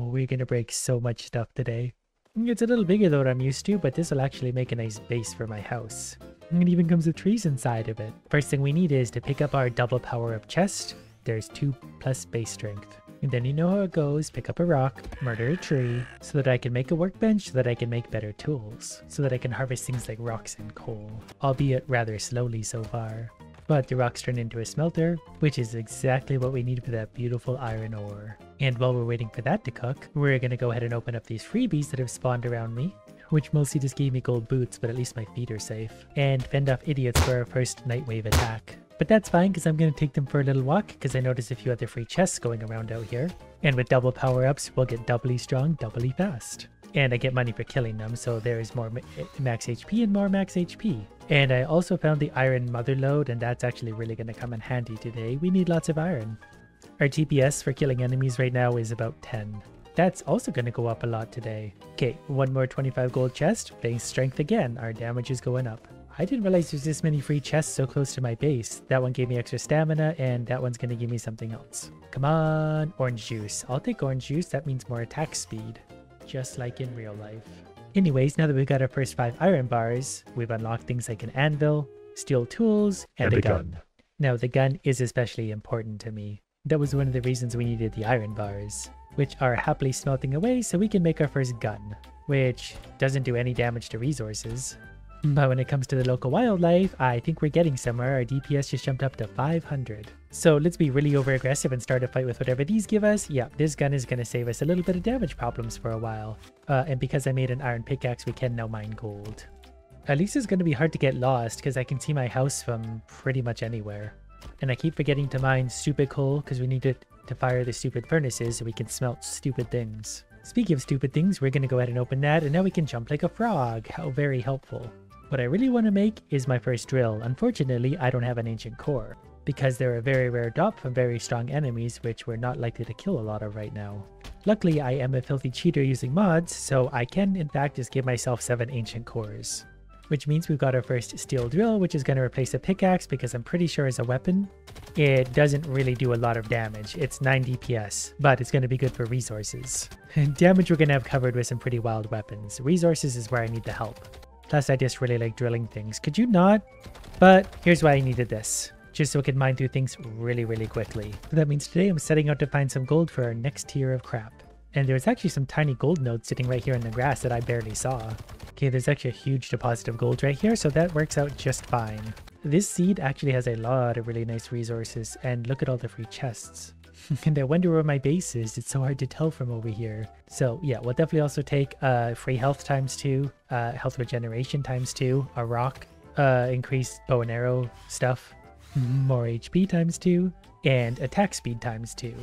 we're gonna break so much stuff today. It's a little bigger than what I'm used to, but this will actually make a nice base for my house. It even comes with trees inside of it. First thing we need is to pick up our double power-up chest. There's 2+ base strength. And then you know how it goes, pick up a rock, murder a tree, so that I can make a workbench, so that I can make better tools, so that I can harvest things like rocks and coal, albeit rather slowly so far. But the rocks turn into a smelter, which is exactly what we need for that beautiful iron ore. And while we're waiting for that to cook, we're gonna go ahead and open up these freebies that have spawned around me, which mostly just gave me gold boots, but at least my feet are safe, and fend off idiots for our first night wave attack. But that's fine, because I'm going to take them for a little walk, because I noticed a few other free chests going around out here. And with double power-ups, we'll get doubly strong, doubly fast. And I get money for killing them, so there is more max HP and more max HP. And I also found the iron mother lode, and that's actually really going to come in handy today. We need lots of iron. Our TPS for killing enemies right now is about 10. That's also going to go up a lot today. Okay, one more 25 gold chest, base strength again, our damage is going up. I didn't realize there's this many free chests so close to my base. That one gave me extra stamina, and that one's going to give me something else. Come on, orange juice. I'll take orange juice, that means more attack speed. Just like in real life. Anyways, now that we've got our first 5 iron bars, we've unlocked things like an anvil, steel tools, and a gun. Now the gun is especially important to me. That was one of the reasons we needed the iron bars, which are happily smelting away so we can make our first gun, which doesn't do any damage to resources. But when it comes to the local wildlife, I think we're getting somewhere. Our DPS just jumped up to 500. So let's be really over aggressive and start a fight with whatever these give us. Yeah, this gun is going to save us a little bit of damage problems for a while. And because I made an iron pickaxe, we can now mine gold. At least it's going to be hard to get lost because I can see my house from pretty much anywhere. And I keep forgetting to mine stupid coal because we need to fire the stupid furnaces so we can smelt stupid things. Speaking of stupid things, we're going to go ahead and open that, and now we can jump like a frog. How very helpful. What I really want to make is my first drill. Unfortunately, I don't have an ancient core, because they're a very rare drop from very strong enemies, which we're not likely to kill a lot of right now. Luckily, I am a filthy cheater using mods, so I can in fact just give myself 7 ancient cores. Which means we've got our first steel drill, which is going to replace a pickaxe, because I'm pretty sure as a weapon, it doesn't really do a lot of damage. It's 9 DPS, but it's going to be good for resources. Damage we're going to have covered with some pretty wild weapons. Resources is where I need the help. Plus, I just really like drilling things. Could you not? But here's why I needed this. Just so I could mine through things really, really quickly. So that means today I'm setting out to find some gold for our next tier of crap. And there's actually some tiny gold nodes sitting right here in the grass that I barely saw. Okay, there's actually a huge deposit of gold right here, so that works out just fine. This seed actually has a lot of really nice resources, and look at all the free chests. And I wonder where my base is. It's so hard to tell from over here. So yeah, we'll definitely also take free health ×2, health regeneration ×2, a rock, increased bow and arrow stuff, more HP ×2, and attack speed ×2,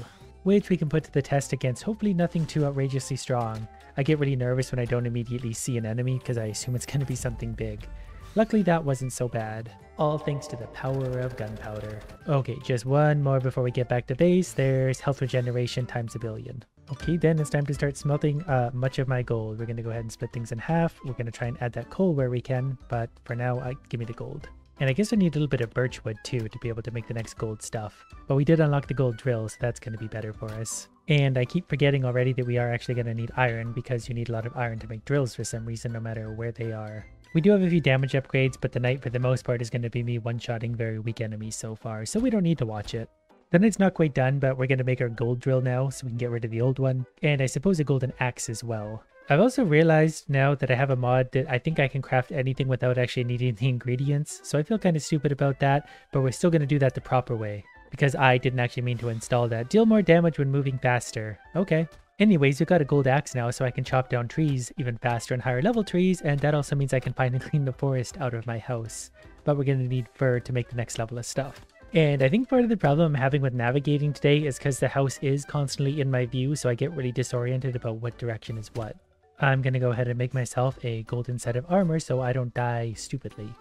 which we can put to the test against hopefully nothing too outrageously strong. I get really nervous when I don't immediately see an enemy because I assume it's going to be something big. Luckily that wasn't so bad. All thanks to the power of gunpowder. Okay, just one more before we get back to base. There's health regeneration ×1 billion. Okay, then it's time to start smelting much of my gold. We're going to go ahead and split things in half. We're going to try and add that coal where we can, but for now, give me the gold. And I guess I need a little bit of birch wood too to be able to make the next gold stuff. But we did unlock the gold drill, so that's going to be better for us. And I keep forgetting already that we are actually going to need iron because you need a lot of iron to make drills for some reason, no matter where they are. We do have a few damage upgrades, but the knight for the most part is going to be me one-shotting very weak enemies so far, so we don't need to watch it. The knight's not quite done, but we're going to make our gold drill now so we can get rid of the old one, and I suppose a golden axe as well. I've also realized now that I have a mod that I think I can craft anything without actually needing the ingredients, so I feel kind of stupid about that, but we're still going to do that the proper way, because I didn't actually mean to install that. Deal more damage when moving faster. Okay. Anyways, we've got a gold axe now, so I can chop down trees even faster and higher level trees, and that also means I can finally clean the forest out of my house. But we're going to need fur to make the next level of stuff. And I think part of the problem I'm having with navigating today is because the house is constantly in my view, so I get really disoriented about what direction is what. I'm going to go ahead and make myself a golden set of armor so I don't die stupidly.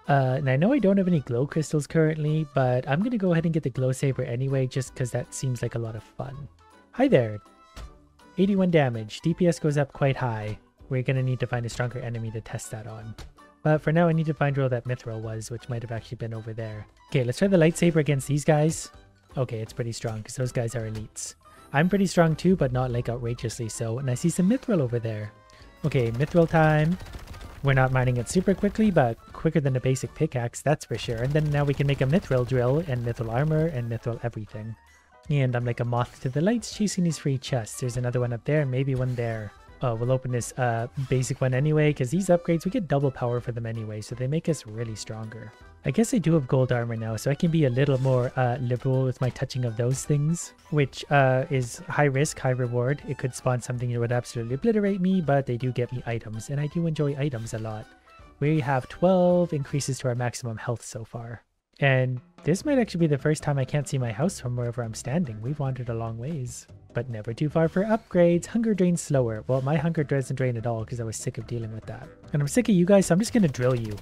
And I know I don't have any glow crystals currently, but I'm going to go ahead and get the glow saber anyway, just because that seems like a lot of fun. Hi there! 81 damage. DPS goes up quite high. We're going to need to find a stronger enemy to test that on. But for now, I need to find where that mithril was, which might have actually been over there. Okay, let's try the lightsaber against these guys. Okay, it's pretty strong because those guys are elites. I'm pretty strong too, but not like outrageously so. And I see some mithril over there. Okay, mithril time. We're not mining it super quickly, but quicker than a basic pickaxe, that's for sure. And then now we can make a mithril drill and mithril armor and mithril everything. And I'm like a moth to the lights chasing these free chests. There's another one up there, maybe one there. Oh, we'll open this basic one anyway, because these upgrades, we get double power for them anyway, so they make us really stronger. I guess I do have gold armor now, so I can be a little more liberal with my touching of those things, which is high risk, high reward. It could spawn something that would absolutely obliterate me, but they do get me items, and I do enjoy items a lot. We have 12 increases to our maximum health so far. And this might actually be the first time I can't see my house from wherever I'm standing. We've wandered a long ways. But never too far for upgrades. Hunger drains slower. Well, my hunger doesn't drain at all because I was sick of dealing with that. And I'm sick of you guys, so I'm just going to drill you.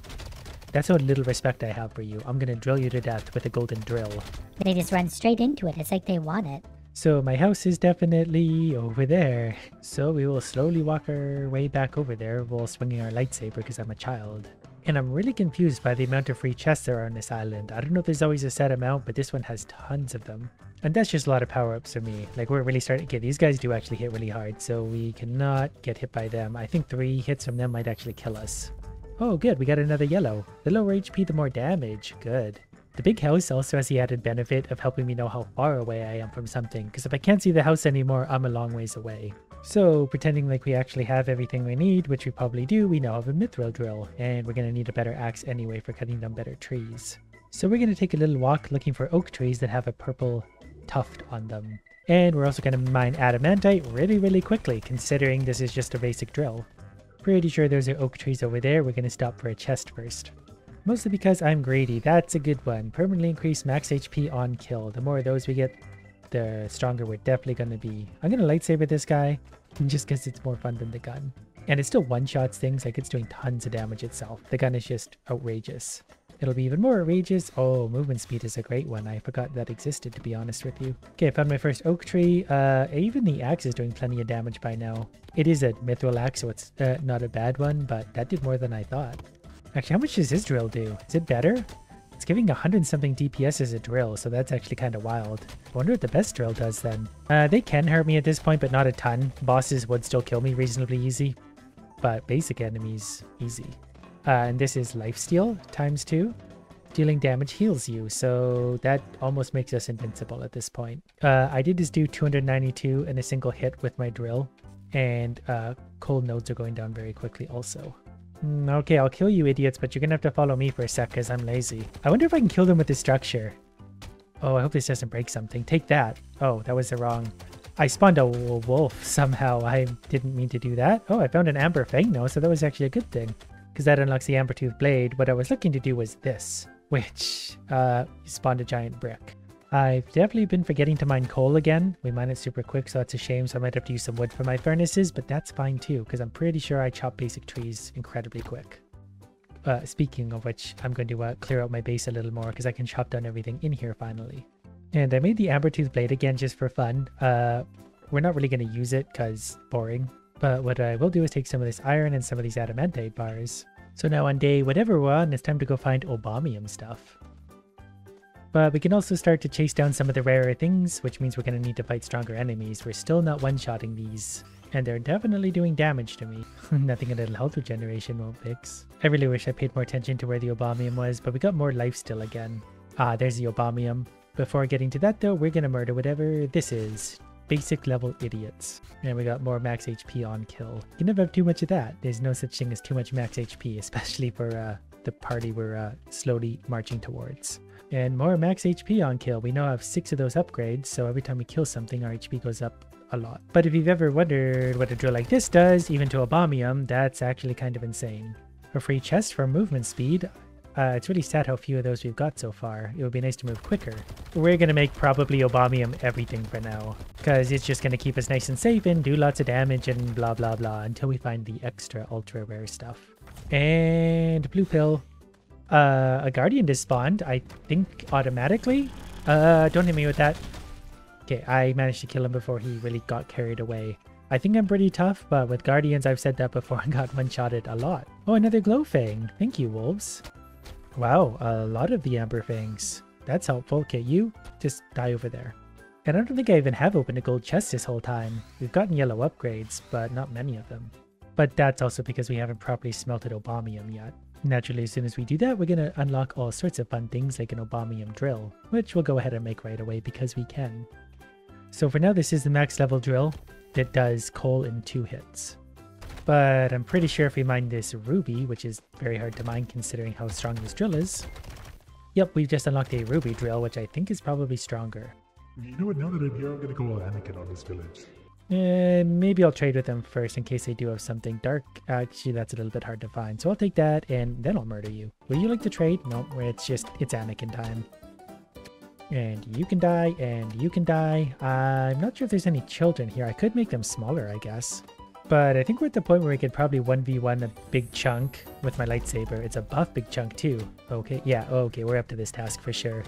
That's how little respect I have for you. I'm going to drill you to death with a golden drill. They just run straight into it. It's like they want it. So my house is definitely over there. So we will slowly walk our way back over there while swinging our lightsaber because I'm a child. And I'm really confused by the amount of free chests there are on this island. I don't know if there's always a set amount, but this one has tons of them. And that's just a lot of power-ups for me. Like, we're really starting... Okay, these guys do actually hit really hard, so we cannot get hit by them. I think 3 hits from them might actually kill us. Oh, good. We got another yellow. The lower HP, the more damage. Good. The big house also has the added benefit of helping me know how far away I am from something, because if I can't see the house anymore, I'm a long ways away. So, pretending like we actually have everything we need, which we probably do, we now have a mithril drill, and we're going to need a better axe anyway for cutting down better trees. So we're going to take a little walk looking for oak trees that have a purple tuft on them. And we're also going to mine adamantite really quickly, considering this is just a basic drill. Pretty sure those are oak trees over there. We're going to stop for a chest first. Mostly because I'm greedy. That's a good one. Permanently increase max HP on kill. The more of those we get, the stronger we're definitely going to be. I'm going to lightsaber this guy just because it's more fun than the gun. And it still one-shots things, like it's doing tons of damage itself. The gun is just outrageous. It'll be even more outrageous. Oh, movement speed is a great one. I forgot that existed, to be honest with you. Okay, I found my first oak tree. Even the axe is doing plenty of damage by now. It is a mithril axe, so it's not a bad one, but that did more than I thought. Actually, how much does this drill do? Is it better? It's giving 100-something DPS as a drill, so that's actually kind of wild. I wonder what the best drill does then. They can hurt me at this point, but not a ton. Bosses would still kill me reasonably easy, but basic enemies, easy. And this is lifesteal times 2. Dealing damage heals you, so that almost makes us invincible at this point. I did just do 292 in a single hit with my drill, and cold nodes are going down very quickly also. Okay, I'll kill you idiots, but you're gonna have to follow me for a sec because I'm lazy. I wonder if I can kill them with this structure. Oh, I hope this doesn't break something. Take that. Oh, that was the wrong... I spawned a wolf somehow. I didn't mean to do that. Oh, I found an amber fang now, so that was actually a good thing. Because that unlocks the amber tooth blade. What I was looking to do was this, which spawned a giant brick. I've definitely been forgetting to mine coal again. We mine it super quick, so that's a shame, so I might have to use some wood for my furnaces, but that's fine too, because I'm pretty sure I chop basic trees incredibly quick. Speaking of which, I'm going to clear out my base a little more, because I can chop down everything in here finally. And I made the amber tooth blade again just for fun. We're not really going to use it, because boring. But what I will do is take some of this iron and some of these adamantite bars. So now on day whatever we're on, it's time to go find obamium stuff. But we can also start to chase down some of the rarer things, which means we're going to need to fight stronger enemies. We're still not one-shotting these, and they're definitely doing damage to me. Nothing a little health regeneration won't fix. I really wish I paid more attention to where the obamium was, but we got more life still again. Ah, there's the obamium. Before getting to that though, we're going to murder whatever this is. Basic level idiots. And we got more max HP on kill. You can never have too much of that. There's no such thing as too much max HP, especially for the party we're slowly marching towards. And more max HP on kill. We now have 6 of those upgrades, so every time we kill something, our HP goes up a lot. But if you've ever wondered what a drill like this does, even to obamium, that's actually kind of insane. A free chest for movement speed. It's really sad how few of those we've got so far. It would be nice to move quicker. We're going to make probably obamium everything for now, because it's just going to keep us nice and safe and do lots of damage and blah blah blah until we find the extra ultra rare stuff. And blue pill. A guardian just spawned, I think automatically. Don't hit me with that. Okay, I managed to kill him before he really got carried away. I think I'm pretty tough, but with guardians, I've said that before and got one-shotted a lot. Oh, another glow fang. Thank you, wolves. Wow, a lot of the amber fangs. That's helpful. Okay, you just die over there. And I don't think I even have opened a gold chest this whole time. We've gotten yellow upgrades, but not many of them. But that's also because we haven't properly smelted obamium yet. Naturally, as soon as we do that, we're going to unlock all sorts of fun things like an obamium drill, which we'll go ahead and make right away because we can. So for now, this is the max level drill that does coal in 2 hits. But I'm pretty sure if we mine this ruby, which is very hard to mine considering how strong this drill is. Yep, we've just unlocked a ruby drill, which I think is probably stronger. You know what, now that I'm here, I'm gonna go all Anakin on this village. Maybe I'll trade with them first in case they do have something dark. Actually, that's a little bit hard to find. So I'll take that and then I'll murder you. Would you like to trade? No, it's Anakin time. And you can die and you can die. I'm not sure if there's any children here. I could make them smaller, I guess. But I think we're at the point where we could probably 1v1 a big chunk with my lightsaber. It's a buff big chunk too. Okay, yeah, okay, we're up to this task for sure.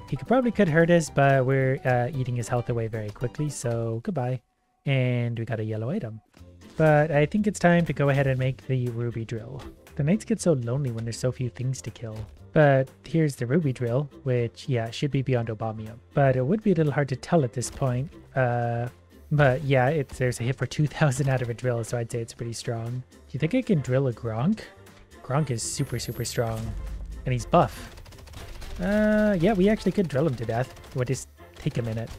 He could hurt us, but we're eating his health away very quickly, so goodbye. And we got a yellow item. But I think it's time to go ahead and make the ruby drill. The nights get so lonely when there's so few things to kill. But here's the ruby drill, which, yeah, should be beyond obamium. But it would be a little hard to tell at this point. But yeah, there's a hit for 2,000 out of a drill, so I'd say it's pretty strong. Do you think I can drill a Gronk? Gronk is super, super strong. And he's buff. Yeah, we actually could drill him to death. It would just take a minute.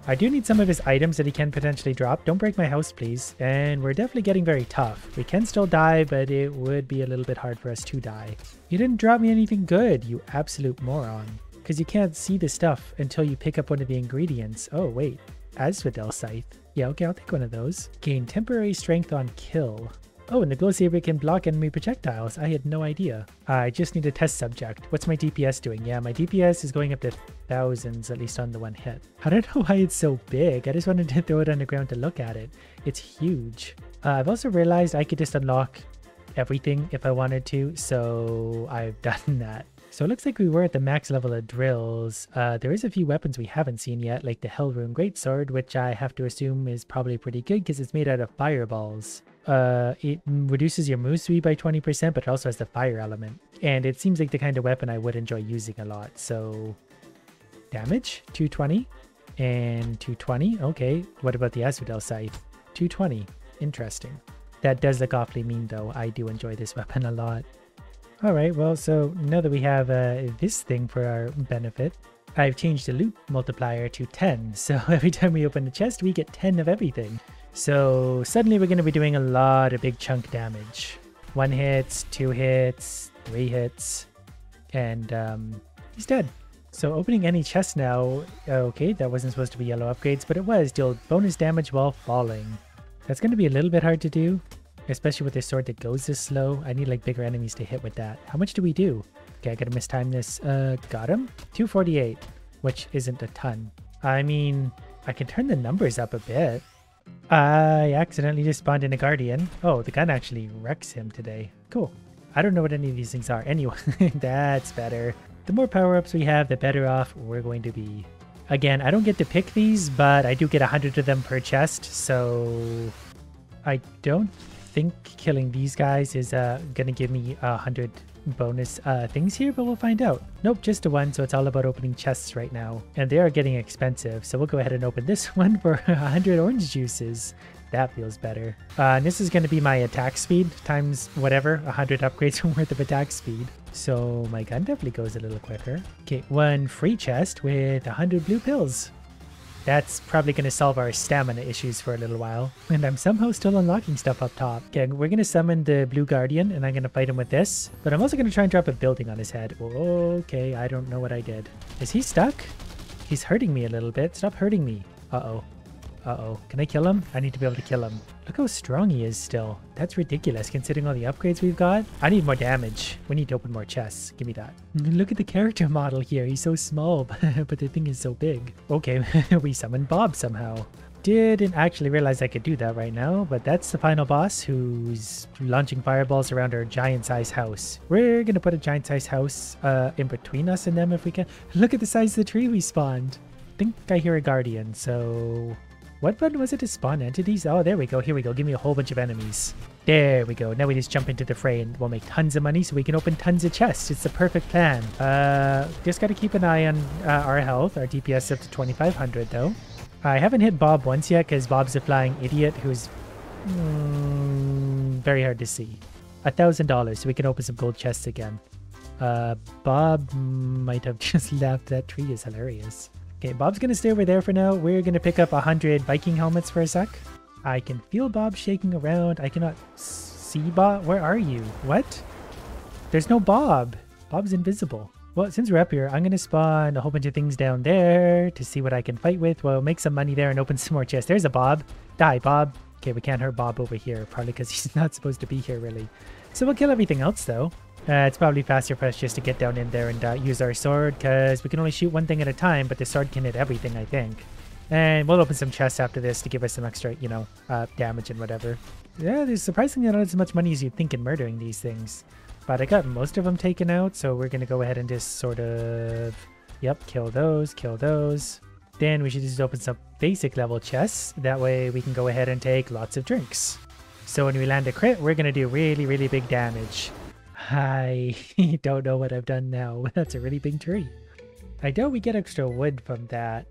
I do need some of his items that he can potentially drop. Don't break my house, please. And we're definitely getting very tough. We can still die, but it would be a little bit hard for us to die. You didn't drop me anything good, you absolute moron. Because you can't see the stuff until you pick up one of the ingredients. Oh, wait. Asphodel Scythe. Yeah, okay, I'll take one of those. Gain temporary strength on kill. Oh, and the glow saber can block enemy projectiles. I had no idea. I just need a test subject. What's my DPS doing? Yeah, my DPS is going up to thousands, at least on the one hit. I don't know why it's so big. I just wanted to throw it on the ground to look at it. It's huge. I've also realized I could just unlock everything if I wanted to, so I've done that. So it looks like we were at the max level of drills. There is a few weapons we haven't seen yet, like the Hellrune Greatsword, which I have to assume is probably pretty good because it's made out of fireballs. It reduces your move speed by 20%, but it also has the fire element. And it seems like the kind of weapon I would enjoy using a lot. So damage, 220 and 220. Okay, what about the Asphodel Scythe? 220. Interesting. That does look awfully mean though. I do enjoy this weapon a lot. Alright, well, so now that we have this thing for our benefit, I've changed the loot multiplier to 10. So every time we open the chest, we get 10 of everything. So suddenly we're going to be doing a lot of big chunk damage. 1 hit, 2 hits, 3 hits, and he's dead. So opening any chest now, okay, that wasn't supposed to be yellow upgrades, but it was. Deal bonus damage while falling. That's going to be a little bit hard to do. Especially with this sword that goes this slow. I need like bigger enemies to hit with that. How much do we do? Okay, I gotta mistime this. Got him? 248, which isn't a ton. I mean, I can turn the numbers up a bit. I accidentally just spawned in a guardian. Oh, the gun actually wrecks him today. Cool. I don't know what any of these things are. Anyway, that's better. The more power-ups we have, the better off we're going to be. Again, I don't get to pick these, but I do get 100 of them per chest, so I don't think killing these guys is gonna give me 100 bonus things here, but we'll find out. Nope, just a 1, so it's all about opening chests right now. And they are getting expensive, so we'll go ahead and open this one for 100 orange juices. That feels better. And this is going to be my attack speed times whatever, 100 upgrades worth of attack speed. So my gun definitely goes a little quicker. Okay, 1 free chest with 100 blue pills. That's probably going to solve our stamina issues for a little while. And I'm somehow still unlocking stuff up top. Okay, we're going to summon the Blue Guardian and I'm going to fight him with this. But I'm also going to try and drop a building on his head. Okay, I don't know what I did. Is he stuck? He's hurting me a little bit. Stop hurting me. Uh-oh. Uh-oh. Can I kill him? I need to be able to kill him. Look how strong he is still. That's ridiculous considering all the upgrades we've got. I need more damage. We need to open more chests. Give me that. Look at the character model here. He's so small, but the thing is so big. Okay, we summoned Bob somehow. Didn't actually realize I could do that right now, but that's the final boss who's launching fireballs around our giant-sized house. We're gonna put a giant-sized house in between us and them if we can. Look at the size of the tree we spawned. I think I hear a guardian, so... What button was it to spawn entities? Oh, there we go. Here we go. Give me a whole bunch of enemies. There we go. Now we just jump into the fray and we'll make tons of money so we can open tons of chests. It's the perfect plan. Just got to keep an eye on our health. Our DPS up to 2,500 though. I haven't hit Bob once yet because Bob's a flying idiot who's very hard to see. $1,000 so we can open some gold chests again. Bob might have just left. That tree is hilarious. Okay, Bob's gonna stay over there for now. We're gonna pick up 100 Viking helmets for a sec. I can feel Bob shaking around. I cannot see Bob. Where are you? What? There's no Bob. Bob's invisible. Well, since we're up here, I'm gonna spawn a whole bunch of things down there to see what I can fight with. Well, make some money there and open some more chests. There's a Bob. Die, Bob. Okay, we can't hurt Bob over here, probably because he's not supposed to be here, really. So we'll kill everything else, though. It's probably faster for us just to get down in there and use our sword, because we can only shoot one thing at a time, but the sword can hit everything, I think. And we'll open some chests after this to give us some extra, you know, damage and whatever. Yeah, there's surprisingly not as much money as you'd think in murdering these things. But I got most of them taken out, so we're going to go ahead and just sort of... Yep, kill those, kill those. Then we should just open some basic level chests. That way we can go ahead and take lots of drinks. So when we land a crit, we're going to do really, really big damage. I don't know what I've done now. That's a really big tree. I know we get extra wood from that.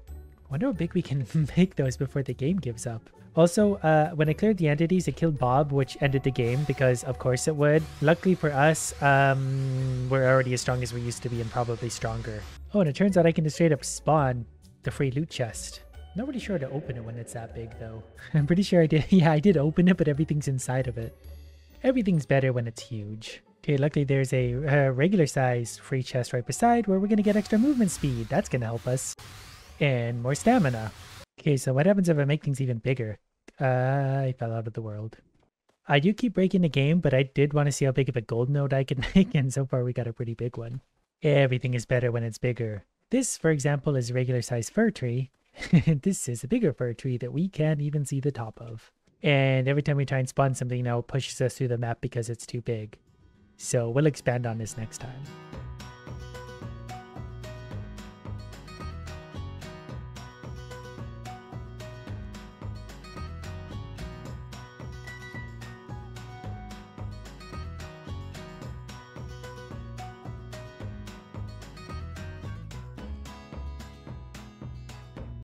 Wonder how big we can make those before the game gives up. Also, when I cleared the entities, it killed Bob, which ended the game because of course it would. Luckily for us, we're already as strong as we used to be and probably stronger. Oh, and it turns out I can just straight up spawn the free loot chest. Not really sure how to open it when it's that big though. I'm pretty sure I did. Yeah, I did open it, but everything's inside of it. Everything's better when it's huge. Okay, luckily there's a regular size free chest right beside where we're going to get extra movement speed. That's going to help us. And more stamina. Okay, so what happens if I make things even bigger? I fell out of the world. I do keep breaking the game, but I did want to see how big of a gold node I could make, and so far we got a pretty big one. Everything is better when it's bigger. This, for example, is a regular size fir tree. This is a bigger fir tree that we can't even see the top of. And every time we try and spawn something now, it pushes us through the map because it's too big. So we'll expand on this next time.